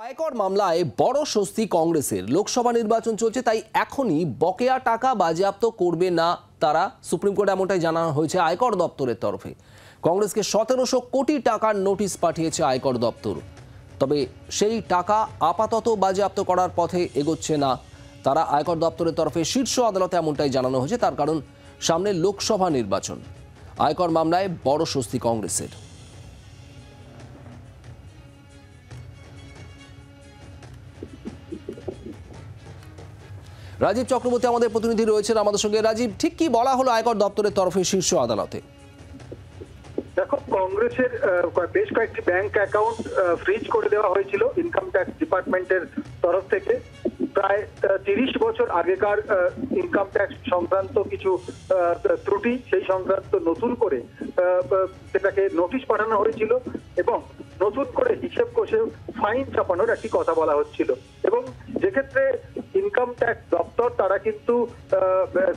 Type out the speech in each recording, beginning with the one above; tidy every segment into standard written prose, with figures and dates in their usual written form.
আয়কর মামলায় বড় স্বস্তি কংগ্রেসের। লোকসভা নির্বাচন চলছে, তাই এখনই বকেয়া টাকা বাজেয়াপ্ত করবে না তারা। সুপ্রিম কোর্টে এমনটাই জানানো হয়েছে আয়কর দপ্তরের তরফে। কংগ্রেসকে 1700 কোটি টাকার নোটিশ পাঠিয়েছে আয়কর দপ্তর। তবে সেই টাকা আপাতত বাজেয়াপ্ত করার পথে এগোচ্ছে না তারা। আয়কর দপ্তরের তরফে শীর্ষ আদালতে এমনটাই জানানো হয়েছে, তার কারণ সামনে লোকসভা নির্বাচন। আয়কর মামলায় বড় স্বস্তি কংগ্রেসের। রাজীব চক্রবর্তী আমাদের প্রতিনিধি রয়েছেন আমাদের সঙ্গে। রাজীব, ঠিক কি বলা হলো আয়কর দপ্তরের তরফে শীর্ষ আদালতে? দেখো, কংগ্রেসের বেশ কয়েকটি ব্যাংক অ্যাকাউন্ট ফ্রিজ করে দেওয়া হয়েছিল ইনকাম ট্যাক্স ডিপার্টমেন্টের তরফ থেকে। প্রায় 30 বছর আগেকার ইনকাম ট্যাক্স সংক্রান্ত কিছু ত্রুটি, সেই সংক্রান্ত নতুন করে সেটাকে নোটিশ পাঠানো হয়েছিল এবং নতুন করে হিসেব কষে ফাইন চাপানোর একটি কথা বলা হচ্ছিল। এবং যেক্ষেত্রে ইনকাম ট্যাক্স দপ্তর তারা কিন্তু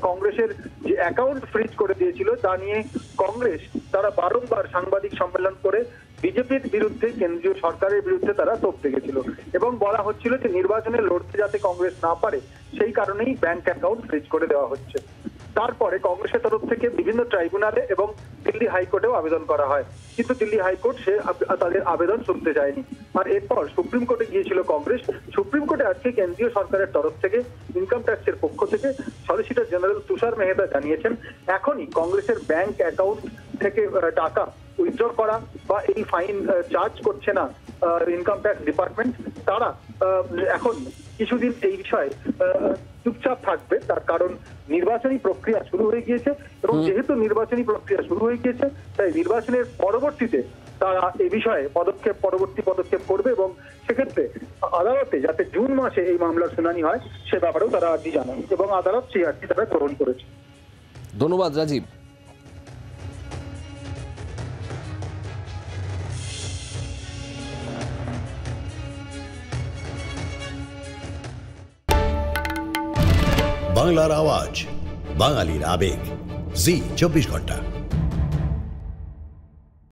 কংগ্রেসের যে অ্যাকাউন্ট ফ্রিজ করে দিয়েছিল তা নিয়ে কংগ্রেস তারা বারংবার সাংবাদিক সম্মেলন করে বিজেপির বিরুদ্ধে, কেন্দ্রীয় সরকারের বিরুদ্ধে তারা তোপ দেখেছিল এবং বলা হচ্ছিল যে নির্বাচনে লড়তে যাতে কংগ্রেস না পারে সেই কারণেই ব্যাংক অ্যাকাউন্ট ফ্রিজ করে দেওয়া হচ্ছে। তারপরে কংগ্রেসের তরফ থেকে বিভিন্ন ট্রাইব্যুনালে এবং দিল্লি হাইকোর্টেও আবেদন করা হয়, কিন্তু দিল্লি হাইকোর্ট সে তাদের আবেদন শুনতে চায়নি। আর এরপর সুপ্রিম কোর্টে গিয়েছিল কংগ্রেস। সুপ্রিম কোর্টে আজকে কেন্দ্রীয় সরকারের তরফ থেকে ইনকাম ট্যাক্সের পক্ষ থেকে সলিসিটর জেনারেল তুষার মেহতা জানিয়েছেন এখনই কংগ্রেসের ব্যাংক অ্যাকাউন্ট থেকে টাকা উইথড্র করা বা এই ফাইন চার্জ করছে না ইনকাম ট্যাক্স ডিপার্টমেন্ট। তারা এখন কিছুদিন এই বিষয়ে চুপচাপ থাকবে, তার কারণ নির্বাচনী প্রক্রিয়া শুরু হয়ে গিয়েছে এবং যেহেতু নির্বাচনী প্রক্রিয়া শুরু হয়ে গিয়েছে তাই নির্বাচনের পরবর্তীতে তারা এই বিষয়ে পরবর্তী পদক্ষেপ করবে এবং সেক্ষেত্রে আদালতে যাতে জুন মাসে এই মামলার শুনানি হয় সে ব্যাপারেও তারা আর্জি জানান এবং আদালত সেই আর্জি তারা গ্রহণ করেছে। ধন্যবাদ রাজীব। বাংলার আওয়াজ, বাঙালির আবেগ, জি 24 ঘন্টা।